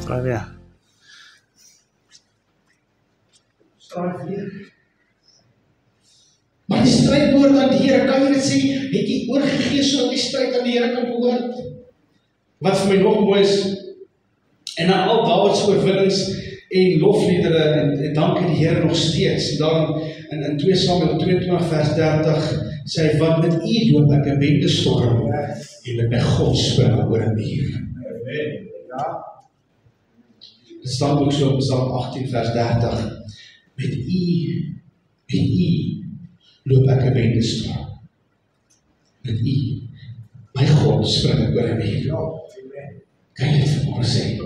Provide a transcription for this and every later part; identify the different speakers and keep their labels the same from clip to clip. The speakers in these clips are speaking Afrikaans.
Speaker 1: Ga weer.
Speaker 2: Straat weer. Maar die strijd behoort aan die Here, kan jy dit sê, het jy oorgegee sodat die strijd aan die Here kan behoort? Wat vir my nog mooi is, en na al Dawid se oorwinnings en lofliedere, en dank die Here nog steeds, dan in 2 Samuel 22 vers 30, sê hy, want met u loop ek 'n bendestorm, en met my God spring oor 'n muur. Ja. Dit staan ook so in Psalm 18 vers 30, met u loop ek 'n bendestorm. Met u, my God spring ek oor 'n muur. Kan jy dit vanmôre sê?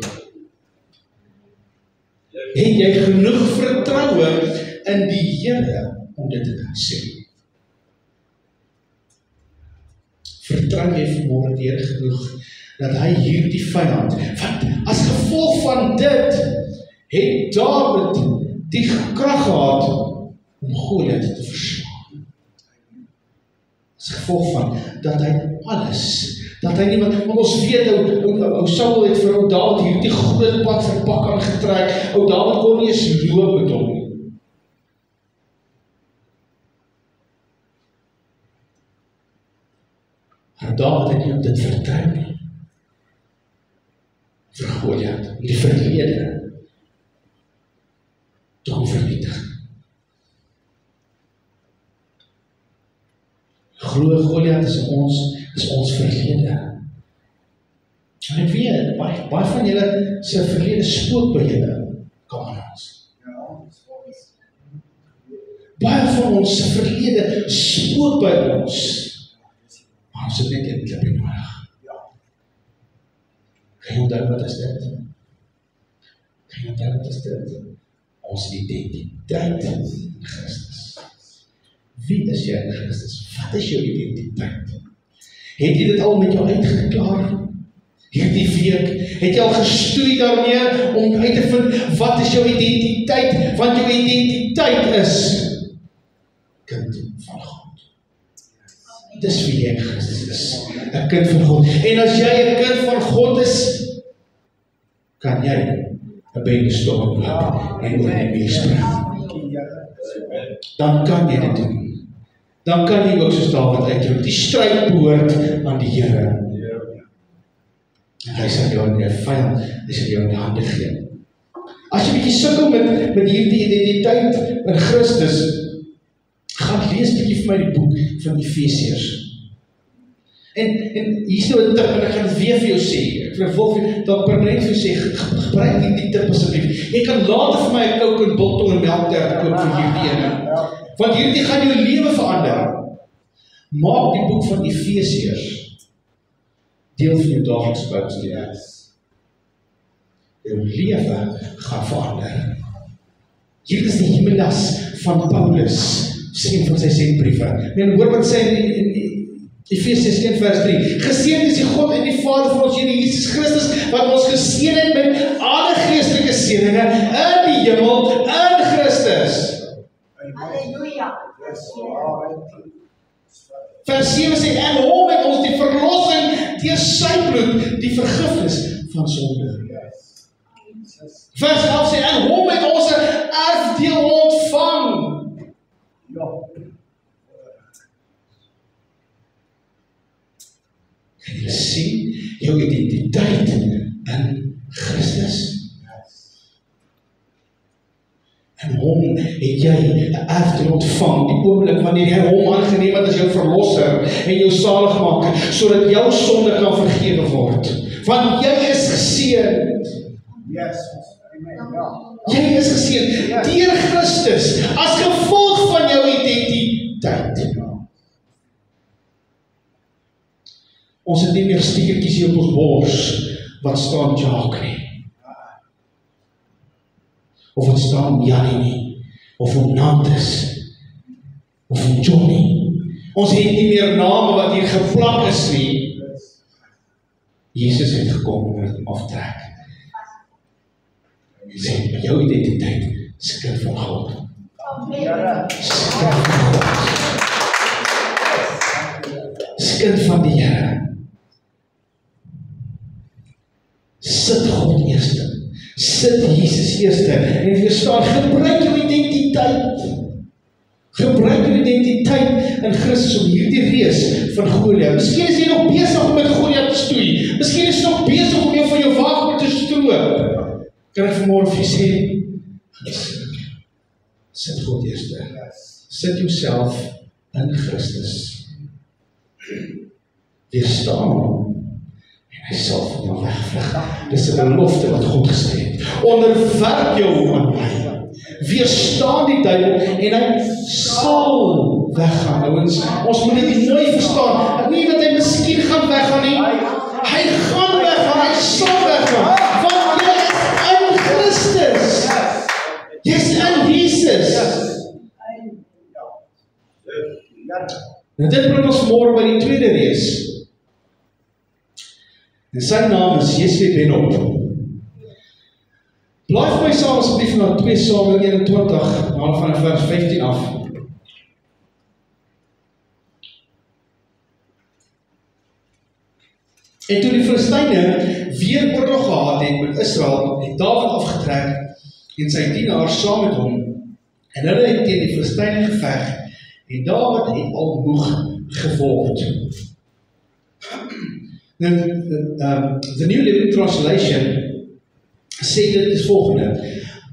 Speaker 2: Het jy genoeg vertroue in die Here om dit te kan sê? Vertrou jy vanmôre die Here genoeg dat hy hierdie vyand, want as gevolg van dit het Dawid die krag gehad om Goliat te verslaan. As gevolg van dat hy alles, dat hy nie, want ons weet, ou Saul het vir ou Dawid hierdie groot pad vir pak aangetrek, ou Dawid kon nie eens loop met hom nie. Maar Dawid het nie op dit vertrou nie. Vir Goliat, die verlede, te kom vernietig. Glo Goliat is ons verlede. En ek weet, baie van julle se verlede spook by julle, kamerads. Baie van ons se verlede spook by ons. Maar ons het net een klippie nodig. Kan jy onthou wat is dit? Kan jy onthou wat is dit? Ons identiteit in Christus. Wie is jy in Christus? Wat is jou identiteit? Het jy dit al met jou uitgeklaar? Hierdie week, het jy al gestoei daarmee om uit te vind, wat is jou identiteit? Want jou identiteit is kind van God. Dis wie jy in Christus is, 'n kind van God. En as jy 'n kind van God is, kan jy 'n bendestorm loop en oor die muur spring. Dan kan jy dit doen. Dan kan jy ook soos Dawid uitroep, die stryd behoort aan die Here. En hy sal jou in jou vyand, hy sal jou in die hande gee. As jy bietjie sukkel met hierdie identiteit in Christus, gaan lees bietjie vir my die boek van Efesiërs. En hier is nou 'n tip, en ek gaan dit weer vir jou sê. Ek wil dan permanent vir jou sê, gebruik die tip asseblief. Jy kan later vir my 'n Coke en biltong en melktert koop vir hierdie ene. Want hierdie gaan jou lewe verander. Maak die boek van Efesiërs deel van jou daaglikse Bybelstudie. Jou lewe gaan verander. Hier is die Himenas van Paulus, sê van sy sendbriewe. Men hoor wat sê in Efesiërs 1 vers 3. Geseënd is die God en die Vader van ons Here Jesus Christus, wat ons geseën het met alle geestelike seëninge in die hemel in Christus.
Speaker 3: Halleluja.
Speaker 2: Vers 7 sê, en hom het ons die verlossing deur sy bloed, die vergifnis van sonde. Vers 11 sê, en hom het ons 'n erfdeel ontvang. Kan jy sien jou identiteit in Christus? En hom het jy 'n erfdeel ontvang, die oomblik wanneer jy hom aangeneem het as jou verlosser en jou saligmaker, sodat jou sonde kan vergewe word. Want jy is geseënd. Jy is geseënd deur Christus as gevolg van jou identiteit. Ons het nie meer stiekertjies hier op ons bors wat staan Jacques nie. Of wat staan Jannie nie. Of Nantes. Of Johnny. Ons het nie meer name wat hier geplak is nie. Jesus het gekom om dit aftrek. Hy sê, met jou identiteit is kind van God. Is kind van die Here. Sit God eerste. Sit Jesus eerste en jy staan, gebruik jou identiteit. Gebruik jou identiteit in Christus om hierdie reus van Goliat. Miskien is jy nog besig om met Goliat te stoei. Miskien is jy nog besig om jou van jou wapen te stroop. Kan ek vanmôre vir jy sê, sit God eerste. Sit jouself in Christus. Weerstaan hom en hy sal van jou wegvlug. Dis 'n belofte wat God gesê het. Onderwerp jou aan my. Weerstaan die duiwel en hy sal weggaan. Ouens, ons moet dit mooi verstaan. Nie dat hy miskien gaan weggaan nie. Hy gaan weggaan, hy sal weggaan. Want jy is in Christus. Jy is in Jesus. En dit bring ons môre by die tweede reus. En sy naam is Jeswe Benop. Blaai vir my saam asseblief na 2 Samuel 21, van vers 15 af. En toe die Filistyne weer oorlog gehad het met Israel, het Dawid afgetrek en sy dienaars saam met hom. En hulle het teen die Filistyne geveg en Dawid het al moeg geword. Nou, the New Living Translation sê dit is volgende.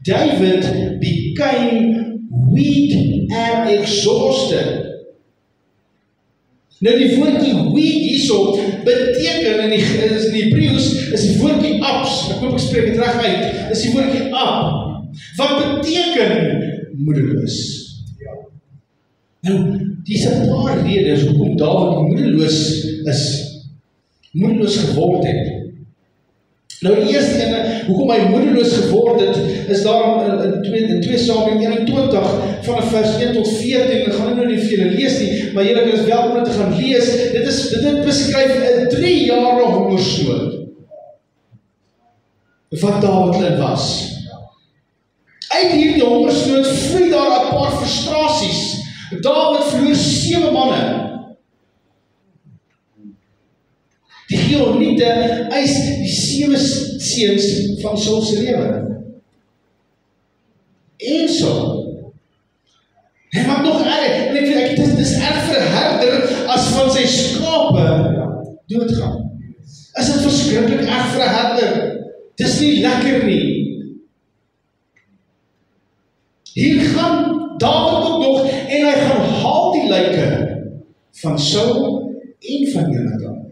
Speaker 2: David became weak and exhausted. Nou die woordjie weak hierso beteken in die Hebreëus is die woordjie abs. Ek hoop ek spreek dit reg uit. Is die woordjie ab. Wat beteken moedeloos? Nou, dis 'n paar redes hoekom Dawid moedeloos geword het. Nou die eerste ene, hoekom hy moedeloos geword het, is daar in 2 Samuel 21 van vers 1 tot 14, ek gaan nou nie vir julle lees nie, maar julle is welkom om te gaan lees. Dit beskryf 'n 3-jarige hongersnood wat Dawid in was. Uit hierdie hongersnood vloei daar 'n paar frustrasies. Dawid verloor 7 manne. Die Gibeoniete eis die 7 seuns van Saul se lewe. En so. Hy maak nog erg, en ek weet, dit is erg vir 'n herder as van sy skape doodgaan. Is dit verskriklik erg vir 'n herder? Dis nie lekker nie. Hier gaan Dawid ook nog en hy gaan haal die lyke van Saul en van Jonathan.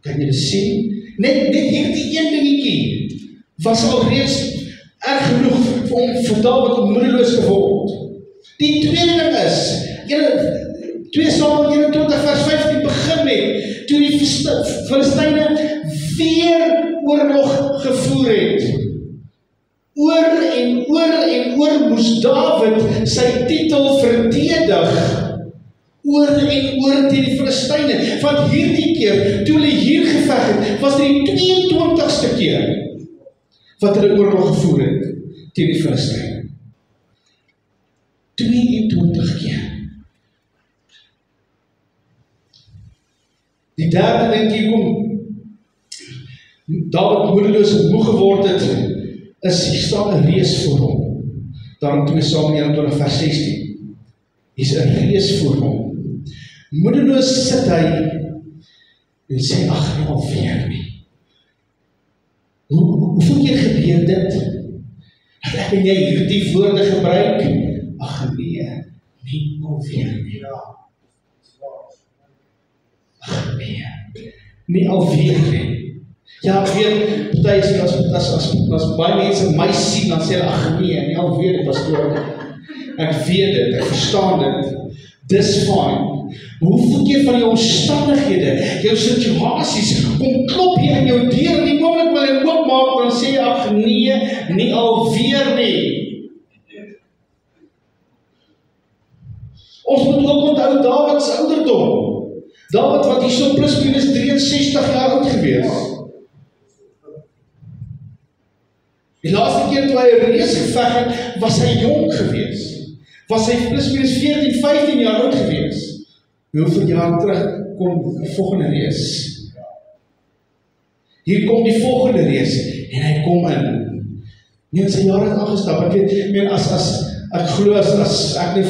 Speaker 2: Kan jy dit sien? Net hierdie een dingetjie was al reeds erg genoeg vir Dawid om moedeloos te word. Die tweede ding is, 2 Samuel 21 vers 15 begin met, toe die Filistyne weer oorlog gevoer het. Oor en oor moes Dawid sy titel verdedig. Oor en oor teen die Filistyne. Want hierdie keer, toe hulle hier geveg het, was dit die 22ste keer wat hulle oorlog gevoer het teen die Filistyne. 22 keer. Die derde ding hier kom, Dawid moedeloos en moeg geword het, is hier staan 'n reus voor hom. Daarom 2 Samuel 21 vers 16. Hier's 'n reus voor hom. Moedeloos sit hy en sê, ag, nie alweer nie. Hoeveel keer gebeur dit? Dat ek en jy hierdie woorde gebruik? Ag nee, nie alweer nie. Ag nee, nie alweer nie. Ja, weet, party as baie mense my sien, dan sê hulle, ag nee, nie alweer nie, pastoor. Ek weet dit, ek verstaan dit. Dis fine. Hoeveel keer van die omstandighede, jou situasies, kom klop hier in jou deur, en die oomblik wil jy oopmaak, dan sê jy, ag nee, nie alweer nie. Ons moet ook onthou Dawid se ouderdom. Dawid wat hier so plus minus 63 jaar oud gewees. Die laaste keer toe hy 'n reus geveg het, was hy jonk gewees. Was hy plus minus 14, 15 jaar oud gewees. Hoeveel jaar terug kom die volgende reus? Hier kom die volgende reus, en hy kom in. Nee, sy jare het aangestap, ek weet, ek glo as ek net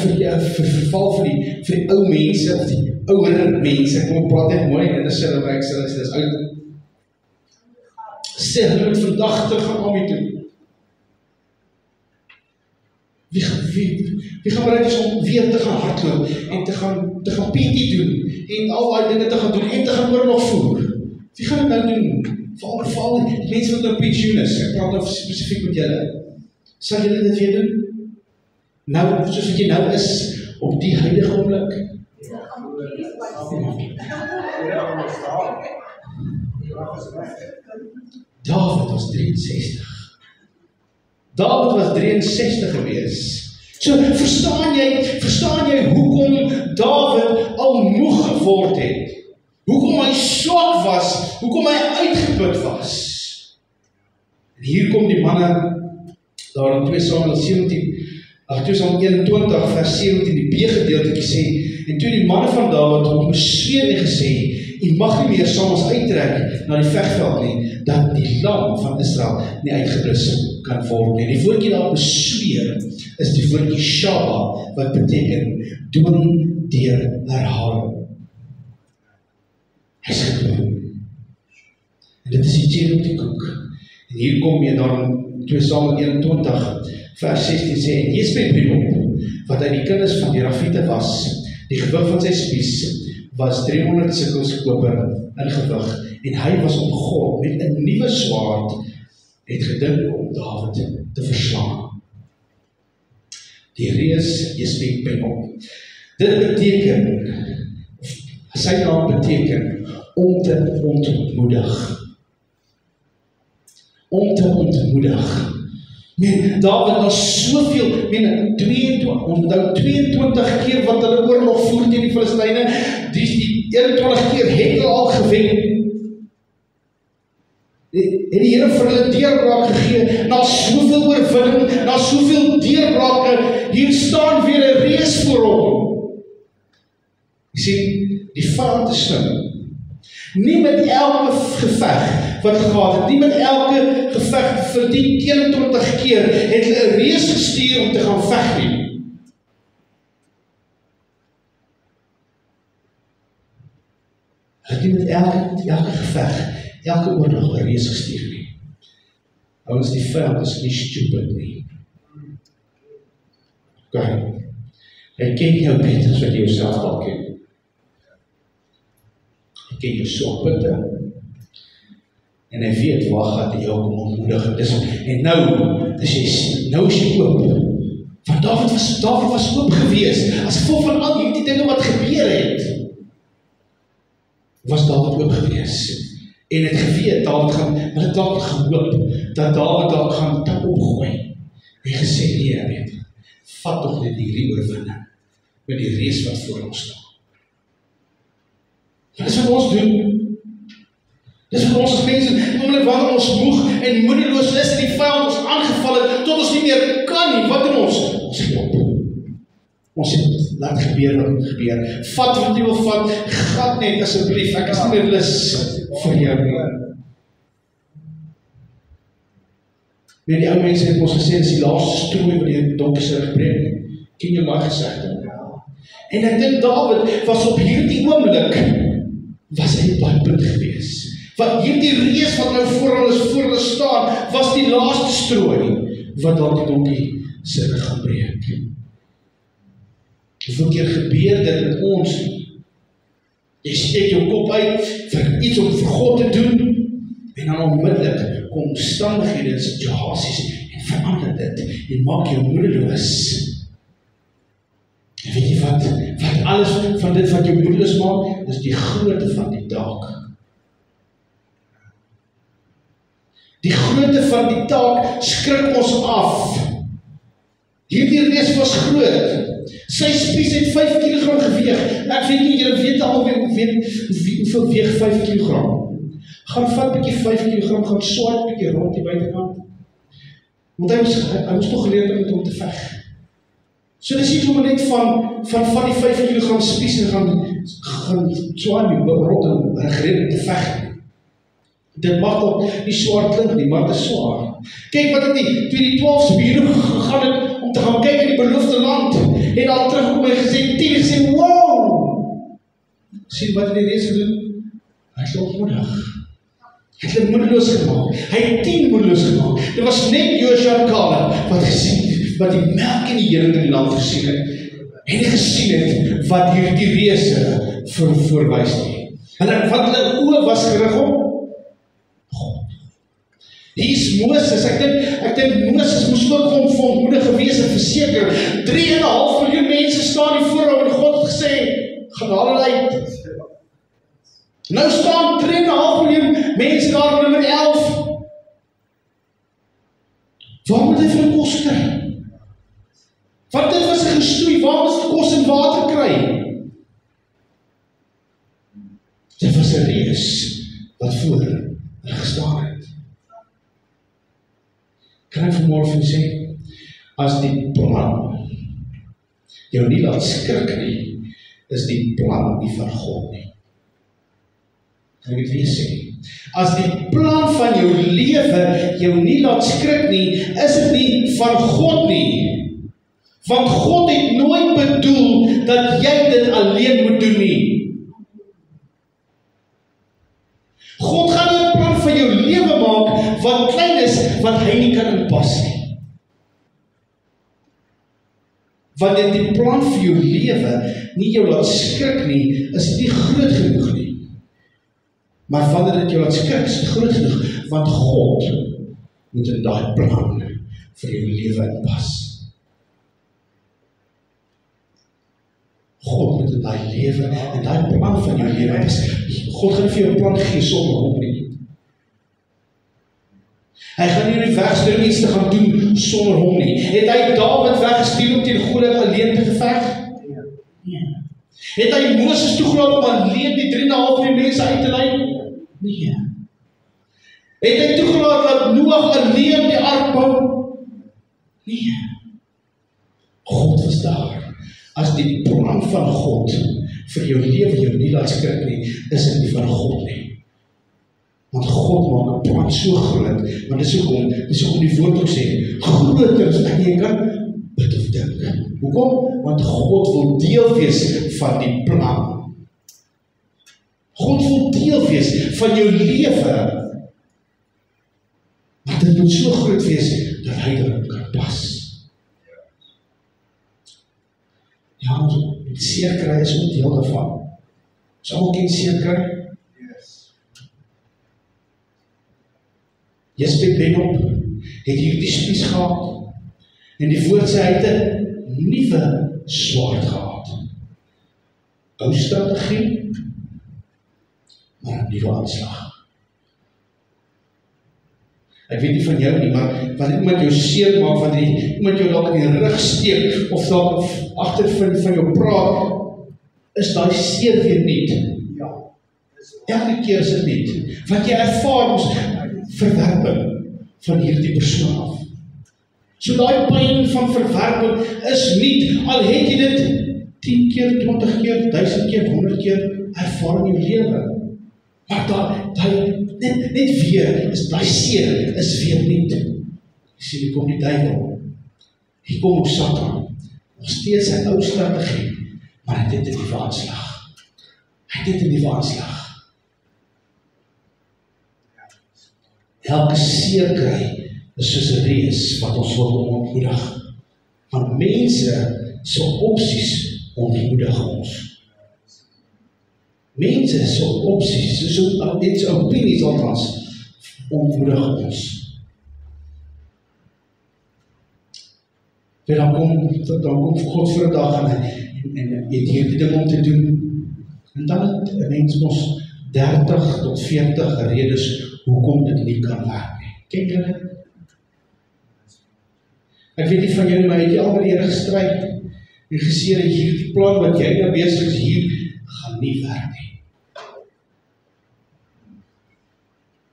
Speaker 2: verval vir die ou mense, of die ouer mense, kom praat net mooi, en dis hulle, ek sê, dis oud, sê, hulle moet vandag terug gaan Ami toe. Wie gaan bereid is om weer te gaan hardloop, en te gaan PT doen, en al die dinge te gaan doen, en te gaan oorlog voer? Wie gaan dit nou doen? Veral die mense wat nou pensioen is, ek praat nou spesifiek met julle. Sal julle dit weer doen? Nou, soos wat jy nou is, op die huidige oomblik. David was 63. David was 63 gewees. So, verstaan jy hoekom David al moeg geword het? Hoekom hy swak was, hoekom hy uitgeput was? En hier kom die manne, daar in 2 Samuel 21 vers 17, die B-gedeeltjie sê, en toe die manne van David hom besweer en gesê, jy mag nie meer saam ons uittrek na die vegveld nie, dat die lam van Israel nie uitgeblus kan word nie. Die woordjie daar besweer is die woordjie shaba, wat beteken doen deur herhaling. Hy is gedoen. En dit is die cherry op die koek. En hier kom jy dan 2 Samuel 21 vers 16 sê, en Jesbet bring op, wat uit die kinders van die Rafiete was, die gewig van sy spies was 300 sikkels koper in gewig, en hy was omgord met 'n nuwe swaard, het gedink om Dawid te verslaan. Die reus Jesbet bring op. Dit beteken, sy naam beteken, om te ontmoedig. Om te ontmoedig. David was soveel, 22 keer wat hulle oorlog voer teen die Filistyne, die 21 keer het hulle al gewen. En die Here vir hulle deurbraak gegee, na soveel oorwinning, na soveel deurbrake, hier staan weer 'n reus voor hom. Jy sien, die vyand is slim. Nie met elke geveg wat gehad het, nie met elke geveg vir die 21 keer het hulle 'n reus gestuur om te gaan veg nie. Hulle het nie met elke geveg, elke oorlog 'n reus gestuur nie. Ouens, die vyand is nie stupid nie. Kyk, hy ken jou beter as wat jy jouself al ken. Hy ken jou swakpunte. En hy weet waar gaat hy jou kom ontmoedig. En nou is jy oop. Want David was oop gewees. As gevolg van al die dinge wat gebeur het, was David oop gewees. En het geweet, maar het dalk gehoop, dat David dalk gaan tap opgooi. En gesê, nee, weet, vat toch net die oorwinning, met die reus wat voor ons staan. Dit is wat ons doen. Dit is wat ons as mense, die oomblik wanneer ons moeg en moedeloos is en die vyand ons aangeval het, tot ons nie meer kan nie, wat doen ons? Ons gee op. Ons het, laat gebeur wat moet gebeur. Vat wat jy wil vat, gat net asseblief, ek is nie meer lus vir jou nie. Weet die ou mense het ons gesê, dis die laaste strooi wat die donker se rug breek. Ken jy my gesegde? En ek dink David was op hierdie oomblik, was hy op punt gewees. Want hierdie reus wat nou voor hulle staan, was die laaste strooi, wat dan die donkie se rug gaan breek. Hoeveel keer gebeur dit met ons nie? Jy steek jou kop uit vir iets om vir God te doen, en dan onmiddellik kom omstandighede en situasies en verander dit, en maak jou moedeloos. En weet jy wat alles van dit wat jou moedeloos maak, is die grootte van die taak. Die grootte van die taak skrik ons af. Hierdie reus was groot. Sy spies het 5 kg geweeg. Ek weet nie, julle weet al hoeveel weeg 5 kg. Gaan vat bykie 5 kg, gaan swaai bykie rond die buitenkant. Want hy moes toch geleerd om te veg. So dis nie sommer net van die 5 kg spies en gaan swaai rond en gereed om te veg. Dit mag ook nie swaar klink nie, maar dit is swaar. Kyk wat het toe die 12 spiere gegaan het om te gaan kyk in die beloofde land, het al teruggekom en gesê, 10 gesê, wow! Sien wat die reis gedoen? Hy is ontmoedig. Hy het hulle moedeloos gemaak. Hy het 10 moedeloos gemaak. Dit was net Joshua en Caleb wat gesien, wat die melk en die honing in die land gesien het. En gesien het wat hierdie reëse voorwys nie. Wat hulle oë was gerig op God. Hier is Moses. Ek dink Moses moes ook ontmoedig gewees en verseker 3,5 miljoen mense staan hier voor hom en God het gesê, gaan hulle uit. Nou staan 3,5 miljoen mense daar op nummer 11. Waar moet hy vir die kos kry? Want dit was 'n gestoei, waar moes hy kos en water kry? Dit was 'n reus wat voor hulle gestaan het. Kan ek vanmôre vir sê, as die plan jou nie laat skrik nie, is die plan nie van God nie. Kan ek dit weer sê? As die plan van jou lewe jou nie laat skrik nie, is dit nie van God nie. Want God het nooit bedoel dat jy dit alleen moet doen nie. God gaan nie 'n plan van jou lewe maak wat klein is, wat hy nie kan inpas nie. Wanneer die plan vir jou lewe nie jou laat skrik nie, is dit nie groot genoeg nie. Maar wanneer dit jou laat skrik, is dit groot genoeg, want God moet in daai plan vir jou lewe inpas. God moet in daai lewe en daai plan van jou lewe inpas. God gaan vir jou 'n plan gee sonder hom nie. Hy gaan nie wegstuur om iets te gaan doen sonder hom nie. Het hy Dawid weggestuur om teen Goliat alleen te geveg? Nee. Het hy Moses toegelaat om alleen die 3,5 miljoen mense uit te lei? Nee. Het hy toegelaat dat Noag alleen die ark bou? Nee. God was daar. As die plan van God vir jou lewe jou nie laat skrik nie, is dit nie van God nie. Want God maak 'n plan so groot, want dis hoekom die woord ook sê, groter as wat jy kan bid of dink. Hoekom? Want God wil deel wees van die plan. God wil deel wees van jou lewe. Maar dit moet so groot wees, dat hy daarin kan pas. Ja, ons seer kry is ook deel daarvan. Ons almal ken seer kry. Jesper Benop het hierdie spies gehad en die woord sê hy het 'n nuwe swaard gehad. Ou strategie, maar 'n nuwe aanslag. Ek weet nie van jou nie, maar wanneer iemand jou seer maak, wanneer iemand jou dalk in die rug steek of dalk agter van jou praat, is daai seer weer nie. Elke keer is dit nie. Want jy ervaar ons verwerping van hierdie persoon af. So daai pyn van verwerping is nie, al het jy dit 10 keer, 20 keer, 1000 keer, 100 keer ervaar in jou lewe. Maar net weer, is daai seer, is weer nie. Jy sien, hier kom die duiwel. Hier kom ook Satan. Nog steeds sy ou strategie, maar hy het dit in die aanslag. Hy het dit in die aanslag. Elke seer kry is soos 'n reus wat ons wil ontmoedig. Want mense se opsies ontmoedig ons. Mense se opsies, so dit se opinies althans, ontmoedig ons. Dan kom God vir 'n dag en het hierdie ding om te doen. En dan het 'n mens mos 30 tot 40 redes hoekom dit nie kan werk nie. Ken julle? Ek weet nie van julle, maar het jy al met die Here gestryd en gesê dat hierdie plan wat jy nou besig is hier, gaan nie werk nie.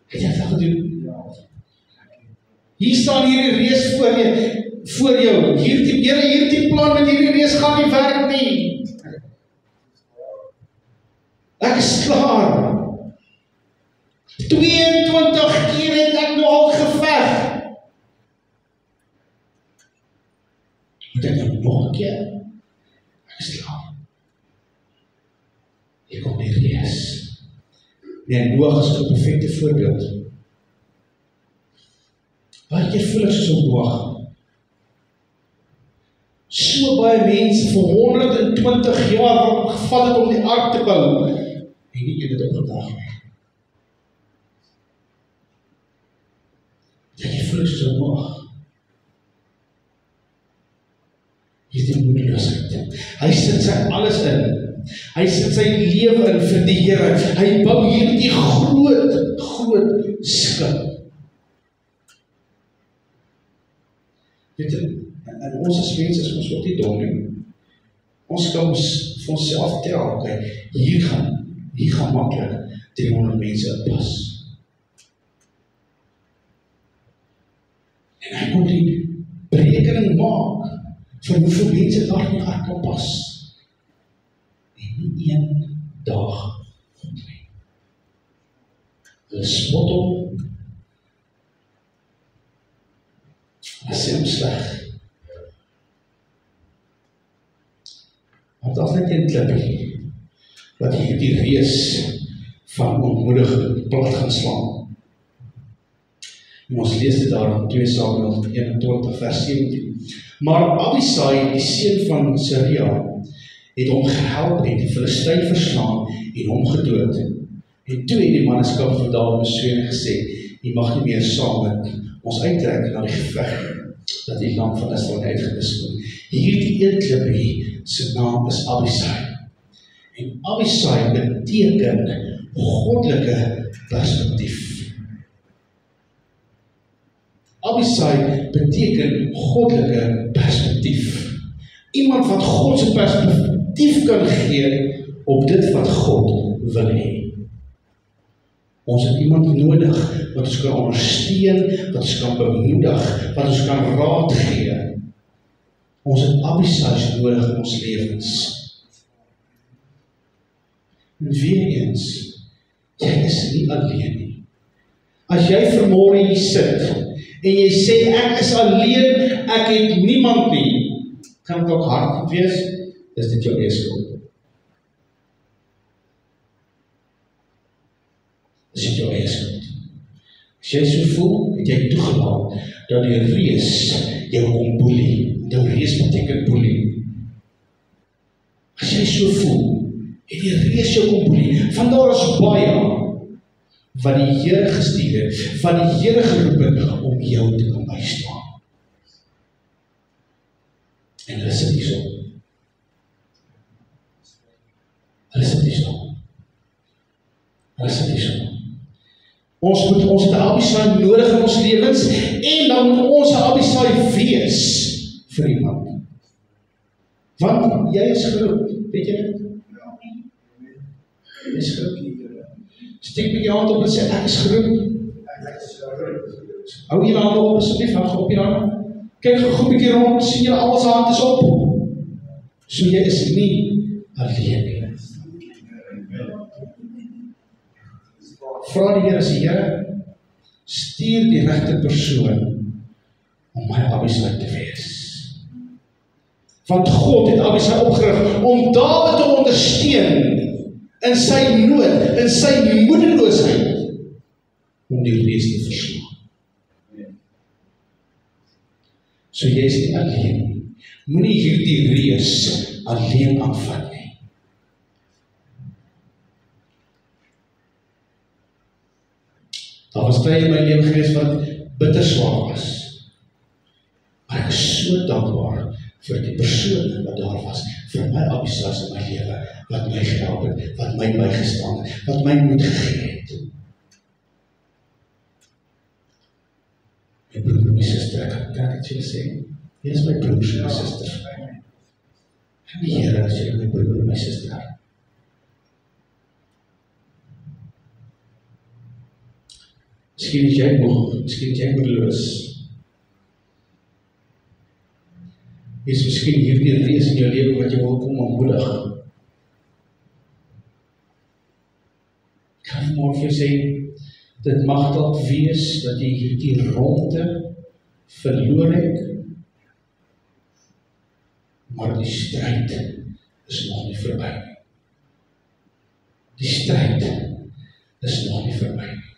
Speaker 2: Het jy dit gedoen? Hier staan hierdie reus voor jou. Hierdie plan met hierdie reus gaan nie werk nie. Ek is klaar. 22 keer het ek nou al geveg. Moet ek nou nog 'n keer? Ek is klaar. Hier kom die reus. En Noag is 'n perfekte voorbeeld. Baie keer voel ek soos op Noag. So baie mense vir 120 jaar gevat het om die ark te bou, en nie een het opgedag nie. Jy voel ek soos op Noag. Hier is die moedeloosheid. Hy sit sy alles in. Hy sit sy lewe in vir die Here. Hy bou hierdie groot skip. Weet jy, en ons as mense is ons ook nie dom nie. Ons kan ons vir onsself tel, okay, hier gaan maklik 300 mense inpas. En hy moet die berekening maak vir hoeveel mense daar in die ark kan pas. En nie een dag goed nie. Hulle spot hom. Hulle sê hom sleg. Want daar is net een klippie wat hierdie reus van ontmoediging plat gaan slaan. En ons lees dit daar in 2 Samuel 21 vers 17. Maar Abisai, die seun van Seruia, het hom gehelp en die Filistyn verslaan en hom gedood. En toe het die manskap van Dawid besweer en gesê, jy mag nie meer saam met ons uittrek na die geveg dat die lamp van Israel uitgewis word. Hierdie een klippie se naam is Abisai. En Abisai beteken goddelike perspektief. Abisai beteken goddelike perspektief. Iemand wat God se perspektief kan gee op dit wat God wil hê. Ons het iemand nodig wat ons kan ondersteun, wat ons kan bemoedig, wat ons kan raad gee. Ons het Abisai's nodig in ons lewens. En weer eens, jy is nie alleen nie. As jy vanmôre hier sit en jy sê ek is alleen, ek het niemand nie, kan dit ook hard wees, is dit jou eie skuld. Is dit jou eie skuld. As jy so voel, het jy toegelaat dat die reus jou kom boelie. Die reus beteken boelie. As jy so voel, het die reus jou kom boelie. Want daar is baie wat die Here gestuur het, van die Here geroep het om jou te kan bystaan. En hulle sit hier so. Hulle sit hier so. Hulle sit hier so. Ons het 'n Abisai nodig in ons lewens en dan moet ons 'n Abisai wees vir iemand. Want jy is geroep, weet jy dit? Jy is geroep. Steek met jou hand op en sê ek is geroep. Hou jy hande op asseblief, hou op jy hande. Kyk gou 'n bietjie rond, sien jy almal se hande is op. So jy is nie alleen nie. Vra die Here, sê Here, stuur die regte persoon om my Abisai te wees. Want God het Abisai opgerig om Dawid te ondersteun in sy nood, in sy moedeloosheid, om die reus te verslaan. So jy is nie alleen nie. Moenie hierdie reus alleen aanvat nie. Daar was tye in my lewe gewees wat bitter swaar was. Maar ek is so dankbaar vir die persone wat daar was, vir my Abisai's in my lewe, wat my gehelp het, wat my bygestaan het, wat my moed gegee het. My broer en my suster, ek kan dit vir julle sê, jy is my broers en my susters. En die Here is julle my broer en my suster. Miskien is jy moeg, miskien is jy moedeloos. Jy is miskien hierdie reus in jou lewe wat jy wil kom ontmoedig. Kan ek môre vir jou sê, Dit mag dalk wees dat jy hierdie ronde verloor het, maar die stryd is nog nie verby nie. Die stryd is nog nie verby nie.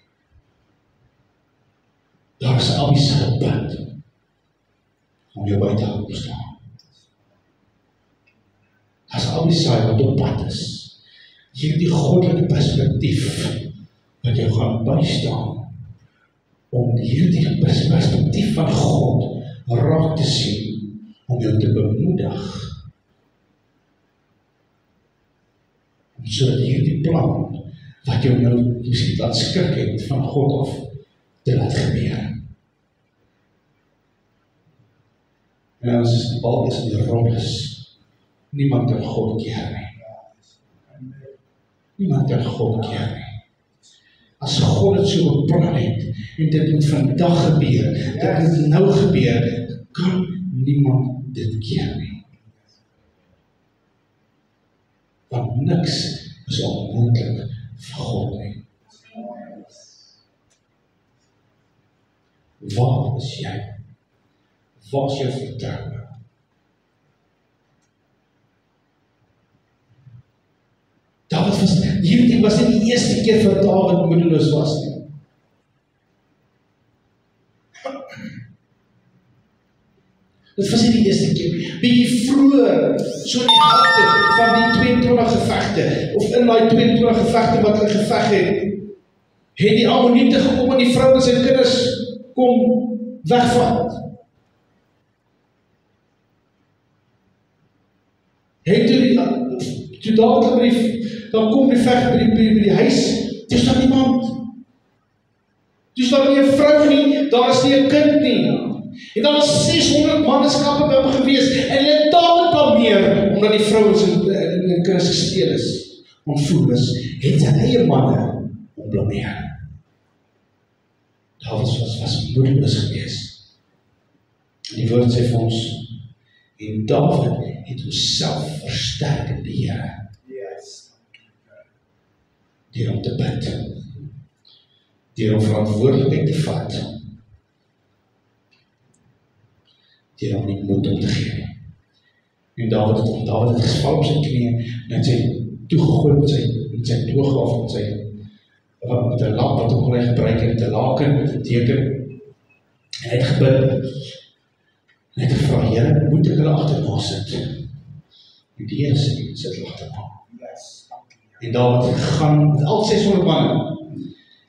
Speaker 2: Daar is 'n Abisail pad om jou buite te staan. Daar is 'n Abisail wat op pad is. Hierdie goddelike perspektief wat jou gaan bystaan om hierdie perspektief van God raak te sien, om jou te bemoedig, sodat hierdie plan wat jou nou miskien laat skrik het van God af te laat gebeur. En as die bal is in die rol is, niemand kan God keer nie. Niemand kan God keer nie. As God het so beplan het, en dit moet vandag gebeur, dit moet nou gebeur, kan niemand dit keer nie. Want niks is onmoontlik vir God nie. Waar is jy? Waar is jou vertroue? David was, hierdie was nie die eerste keer vir David moedeloos was nie. Dit was nie die eerste keer. Bietjie vroeër, so in die helfte van die 22 gevegte, of in die 22 gevegte wat hulle geveg het die Ammoniete gekom en die vrouens en kinders kom wegvat. Toe dan kom die veg by die huis, toe staan niemand. Toe staan nie 'n vrou nie, daar is nie 'n kind nie. En daar was 600 manneskappe by hom gewees, en hulle het David blameer, omdat die vrouens en kinders gesteel is, ontvoer is, het sy eie manne om blameer. David was moedeloos gewees. En die woord sê vir ons, en David het homself versterk in die Here. Deur om te bid, deur om verantwoordelikheid te vat, deur om nie moed om te gee. En David het gesval op sy knie, en sy toegegooi met sy toga of met 'n lamp wat ook hy gebruik het, 'n laken met 'n teken, en hy het gebid, en hy het gevra, Here, moet ek hulle agterna sit? En die Here sê, sit hulle agterna. En David gaan met al 600 manne,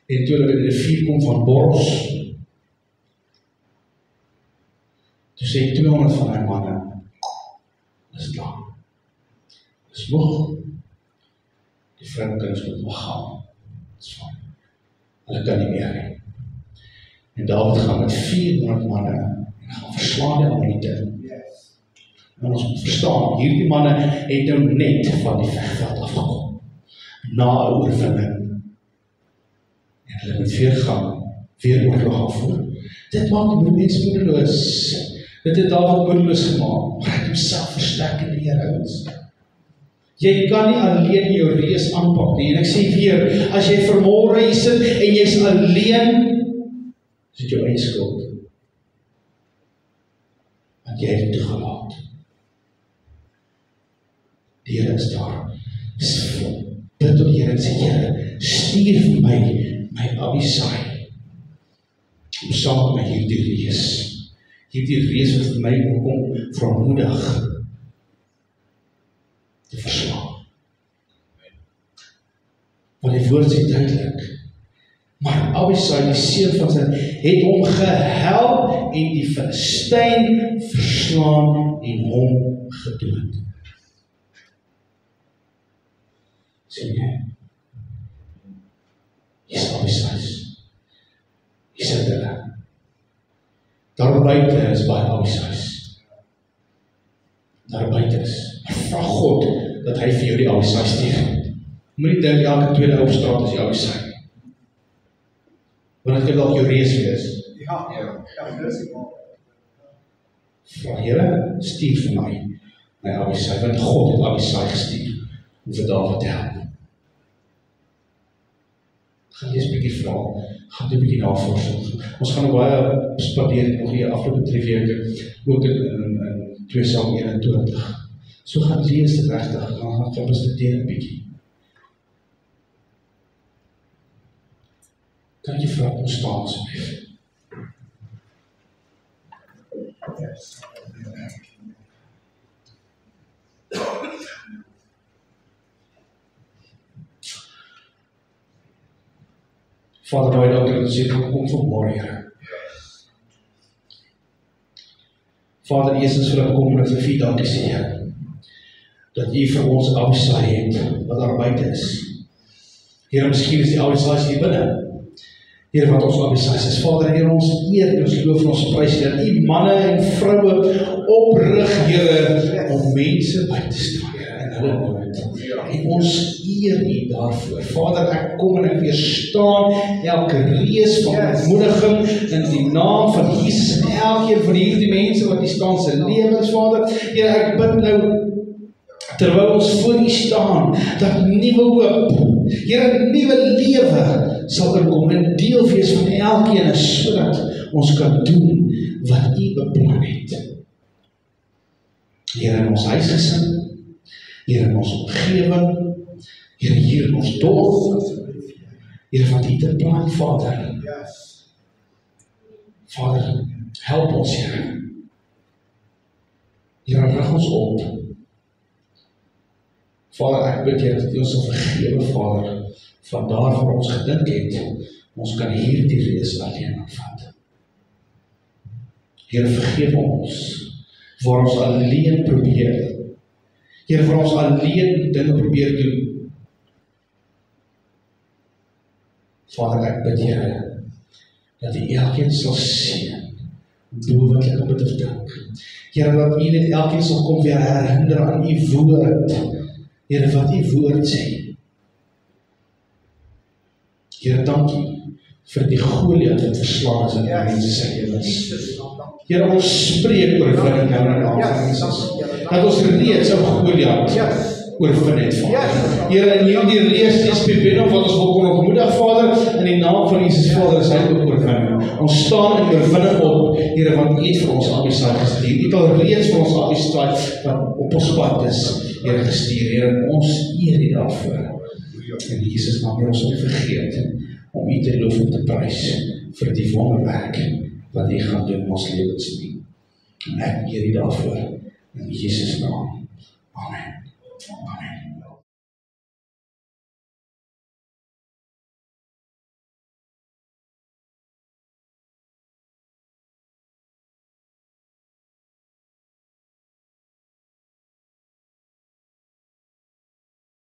Speaker 2: en toe hulle by die rivier kom van Boros, toe sê 200 van die manne, is klaar, is moeg, die vrou en kinders moet gaan, is van, hulle kan nie meer nie. En David gaan met 400 manne, en gaan verslaan die Ammoniete. En ons moet verstaan, hierdie manne het nou net van die vegveld afgekom, na 'n oorwinning. En hulle moet weer oorlog afvoer. Dit maak die mense moedeloos. Dit het David moedeloos gemaak, maar hy het homself versterk in die Here, ouens. Jy kan nie alleen jou reus aanpak nie. En ek sê weer, as jy vanmôre hier sit en jy's alleen, is dit jou eie skuld. Want jy het toegelaat. Die Here is daar. Bid tot die Here en sê, Here, stuur vir my Abisail, om saam met hierdie reus wat vir my kom verontmoedig te verslaan. Want die woord sê duidelik, maar Abisail, die seun van sy, het hom gehelp en die Filistyn verslaan en hom gedood. Sien jy? Hier is Abisail. Hier sit hulle. Daar buite is baie Abisail. Daar buite is. Vra God dat hy vir jou die Abisail stuur. Moenie dink elke tweede ou op straat is die Abisail nie. Want dit kan dalk jou reus wees. Ja, dis nie waar. Vra Here, stuur vir my Abisail, want God het Abisail gestuur om vir Dawid te help. Gaan lees 'n bietjie vra gaan doen 'n bietjie navorsing. Ons gaan nog baie spandeer nog hier afgelope 3 weke, ook in 2 Samuel 21. So gaan lees dit regtig, dan gaan bestudeer 'n bietjie. Kan ek jy vra om staan asseblief? Vader, baie dankie dat ons hier kan kom vanmôre, Here. Vader, Jesus, vir kom en vir U dankie sê, Here, dat U vir ons afsaai het wat daar buite is. Here, miskien is die afsaai hier binne. Here, wat ons afsaai is, Vader, Here, ons eer en ons loof en ons prys, dat U manne en vroue oprig, Here, om mense by te staan, Here, in hulle nood. En ons eer U daarvoor. Vader, ek kom en ek weerstaan elke reus van ontmoediging in die naam van Jesus en elkeen van hierdie mense wat hier staan se lewens, Vader. Here, ek bid nou terwyl ons voor U staan, dat nuwe hoop, Here, nuwe lewe sal inkom en deel wees van elkeen, sodat ons kan doen wat U beplan het. Here, in ons huisgesin, Here, in ons omgewing, Here, hier in ons dorp, Here, wat U te plan, Vader. Vader, help ons, Here. Here, rig ons op. Vader, ek bid, Here, dat U ons sal vergewe, Vader, van daar waar ons gedink het, ons kan hierdie reis alleen aanvat. Here, vergewe ons, waar ons alleen probeer. Here, waar ons alleen dinge probeer doen. Vader, ek bid, Here, dat U elkeen sal sien, doe wat ek op het of dink. Here, dat U net elkeen sal kom weer herinner aan U woord. Here, wat U woord sê. Here, dankie vir die Goliat wat verslaan is in die mense se lewens. Here, ons spreek oorwinning nou in naam van Jesus. Dat ons reeds ou Goliat oorwin het, Vader. Here, in hierdie reis is Pepeno wat ons wil kon ontmoedig, Vader, in die naam van Jesus, Vader, is hy ook oorwinning. Ons staan in oorwinning op, Here, want U het vir ons Abisai gestuur. U het al reeds vir ons Abisai wat op ons pad is, Here, gestuur. Here, en ons eer U daarvoor. En Jesus, maak ons nie vergeet om U te loof en te prys vir die wonderwerk wat U gaan doen in ons lewens nie. En ek eer U daarvoor in Jesus naam. Amen. Amen.